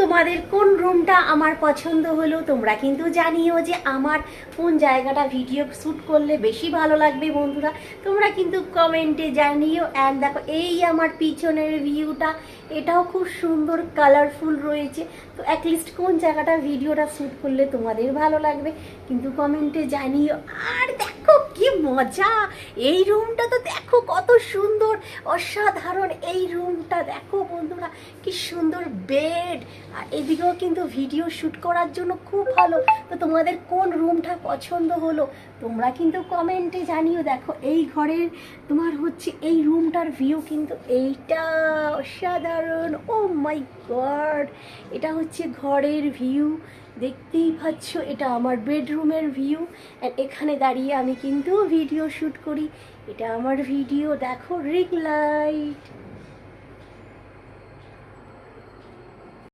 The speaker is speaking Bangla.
তোমাদের কোন রুমটা আমার পছন্দ হলো তোমরা কিন্তু জানিও যে আমার কোন জায়গাটা ভিডিও শ্যুট করলে বেশি ভালো লাগবে বন্ধুরা, তোমরা কিন্তু কমেন্টে জানিও। অ্যান্ড দেখো এই আমার পিছনের ভিউটা, এটাও খুব সুন্দর কালারফুল রয়েছে। তো অ্যাটলিস্ট কোন জায়গাটা ভিডিওটা শ্যুট করলে তোমাদের ভালো লাগবে কিন্তু কমেন্টে জানিও। আর দেখো কি মজা, এই রুমটা তো দেখো কত সুন্দর, অসাধারণ এই রুমটা দেখো বন্ধুরা, কি সুন্দর বেড। আর এদিকেও কিন্তু ভিডিও শ্যুট করার জন্য খুব ভালো। তো তোমাদের কোন রুমটা পছন্দ হলো তোমরা কিন্তু কমেন্টে জানিও। দেখো এই ঘরের তোমার হচ্ছে এই রুমটার ভিউ কিন্তু এইটা অসাধারণ। ও মাই গড, এটা হচ্ছে ঘরের ভিউ, দেখতেই পাচ্ছ এটা আমার বেডরুমের ভিউ। অ্যান্ড এখানে দাঁড়িয়ে আমি কিন্তু ভিডিও শ্যুট করি, এটা আমার ভিডিও। দেখো রিং লাইট।